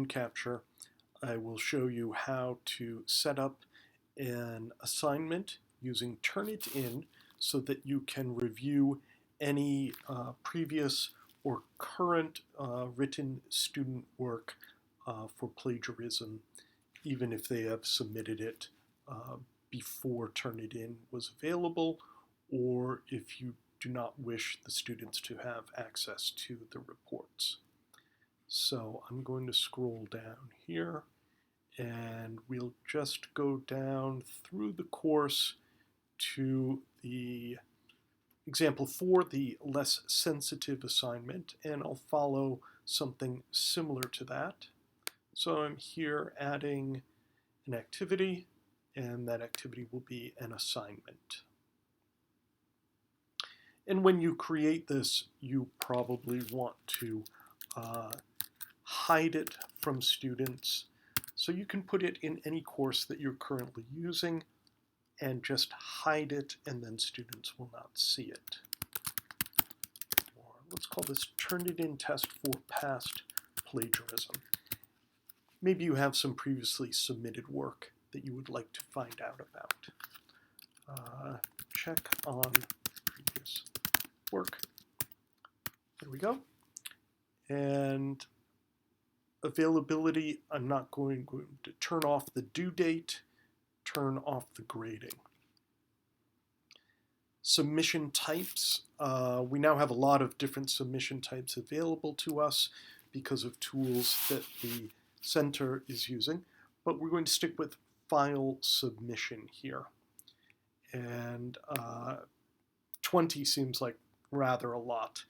capture, I will show you how to set up an assignment using Turnitin so that you can review any previous or current written student work for plagiarism, even if they have submitted it before Turnitin was available, or if you do not wish the students to have access to the reports. So I'm going to scroll down here, and we'll just go down through the course to the example 4, the less sensitive assignment, and I'll follow something similar to that. So I'm here adding an activity, and that activity will be an assignment. And when you create this, you probably want to hide it from students. So you can put it in any course that you're currently using and just hide it, and then students will not see it. Or let's call this Turnitin test for past plagiarism. Maybe you have some previously submitted work that you would like to find out about. Check on previous work. There we go. And availability, I'm not going to turn off the due date, turn off the grading. Submission types, we now have a lot of different submission types available to us because of tools that the center is using, but we're going to stick with file submission here. And 20 seems like rather a lot.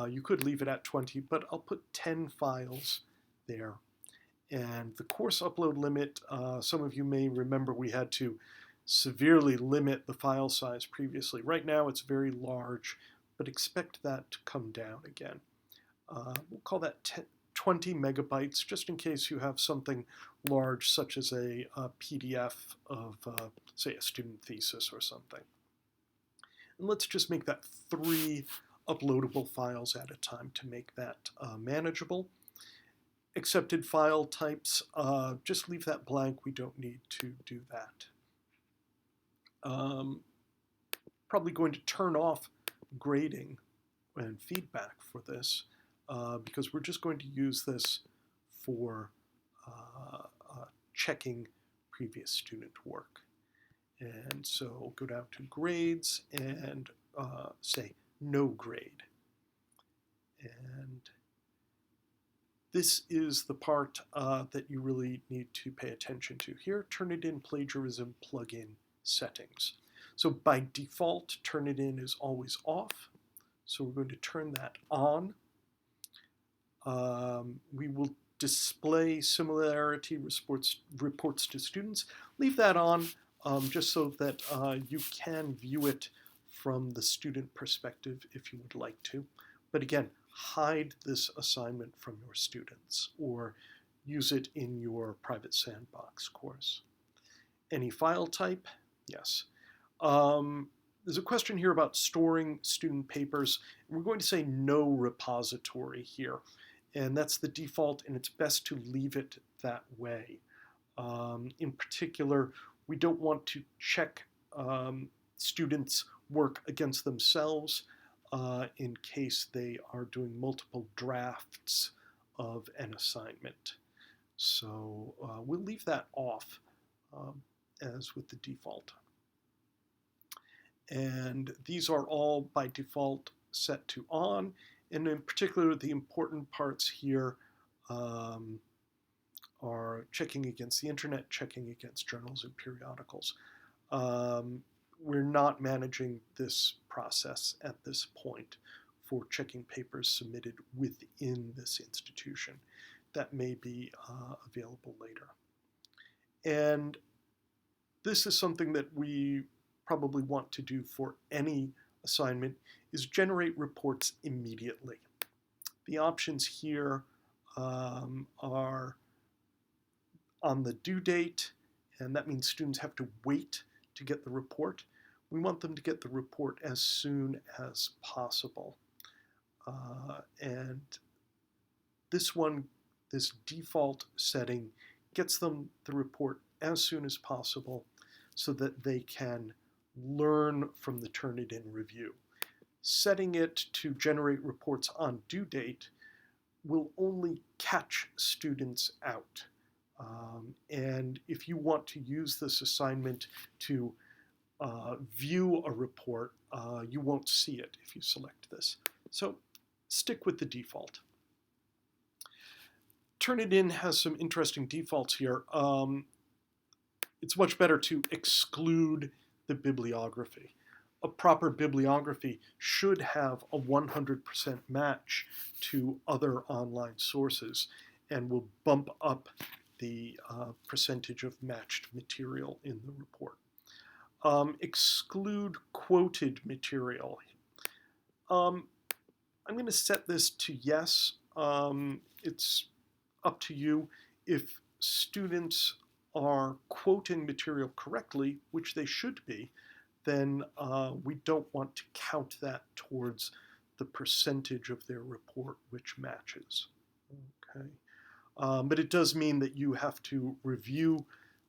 You could leave it at 20, but I'll put 10 files there. And the course upload limit, some of you may remember we had to severely limit the file size previously. Right now it's very large, but expect that to come down again. We'll call that 20 megabytes, just in case you have something large, such as a PDF of, say, a student thesis or something. And let's just make that 3 uploadable files at a time to make that manageable. Accepted file types, just leave that blank. We don't need to do that. Probably going to turn off grading and feedback for this because we're just going to use this for checking previous student work. And so go down to grades and say no grade. And this is the part that you really need to pay attention to here. Turnitin plagiarism plugin settings. So by default, Turnitin is always off. So we're going to turn that on. We will display similarity reports to students. Leave that on just so that you can view it from the student perspective if you would like to. But again, hide this assignment from your students or use it in your private sandbox course. Any file type? Yes. There's a question here about storing student papers. We're going to say no repository here, and that's the default, and it's best to leave it that way. In particular, we don't want to check students' work against themselves in case they are doing multiple drafts of an assignment. So we'll leave that off as with the default. And these are all by default set to on, and in particular the important parts here are checking against the internet, checking against journals and periodicals. We're not managing this process at this point for checking papers submitted within this institution. That may be available later. And this is something that we probably want to do for any assignment, is generate reports immediately. The options here are on the due date, and that means students have to wait to get the report. We want them to get the report as soon as possible. And this one, this default setting gets them the report as soon as possible so that they can learn from the Turnitin review. Setting it to generate reports on due date will only catch students out. And if you want to use this assignment to view a report, you won't see it if you select this. So stick with the default. Turnitin has some interesting defaults here. It's much better to exclude the bibliography. A proper bibliography should have a 100% match to other online sources and will bump up the percentage of matched material in the report. Exclude quoted material. I'm going to set this to yes. It's up to you. If students are quoting material correctly, which they should be, then we don't want to count that towards the percentage of their report which matches. Okay. But it does mean that you have to review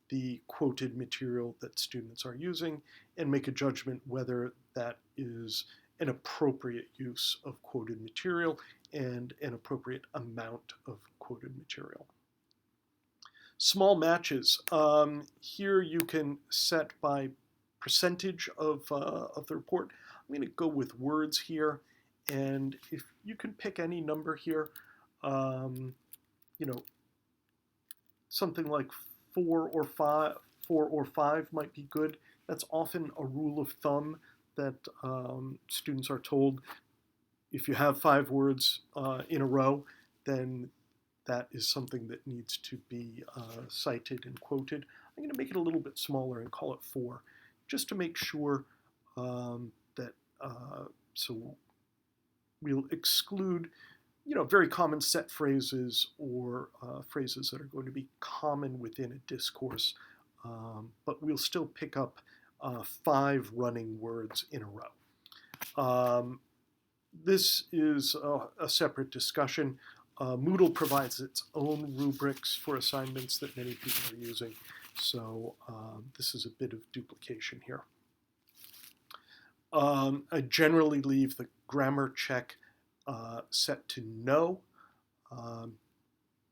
the quoted material that students are using and make a judgment whether that is an appropriate use of quoted material and an appropriate amount of quoted material. Small matches. Here you can set by percentage of the report. I'm going to go with words here, and if you can pick any number here, something like 4 or 5 might be good. That's often a rule of thumb that students are told. If you have 5 words in a row, then that is something that needs to be cited and quoted. I'm going to make it a little bit smaller and call it 4, just to make sure that, so we'll exclude very common set phrases or phrases that are going to be common within a discourse, but we'll still pick up 5 running words in a row. This is a separate discussion. Moodle provides its own rubrics for assignments that many people are using, so this is a bit of duplication here. I generally leave the grammar check set to no.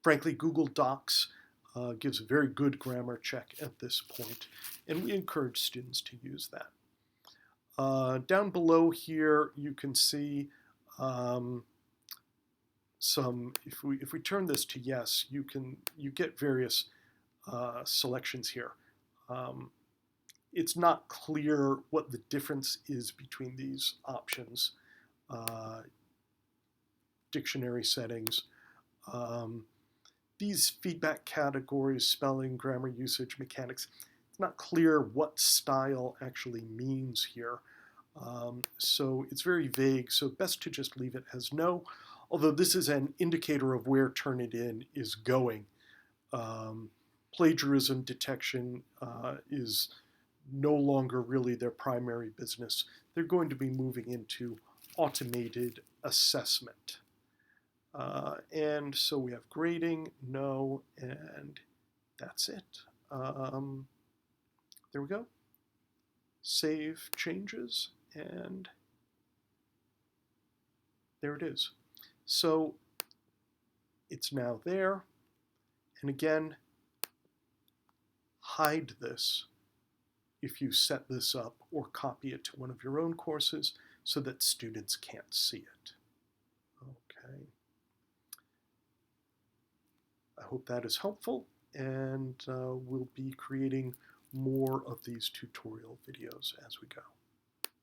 Frankly, Google Docs gives a very good grammar check at this point, and we encourage students to use that. Down below here, you can see if we turn this to yes, you get various selections here. It's not clear what the difference is between these options. Dictionary settings. These feedback categories, spelling, grammar usage, mechanics, it's not clear what style actually means here. So it's very vague, so best to just leave it as no, although this is an indicator of where Turnitin is going. Plagiarism detection is no longer really their primary business. They're going to be moving into automated assessment. And so we have grading, no, and that's it. There we go. Save changes, and there it is. So it's now there. And again, hide this if you set this up or copy it to one of your own courses so that students can't see it. Okay. I hope that is helpful, and we'll be creating more of these tutorial videos as we go.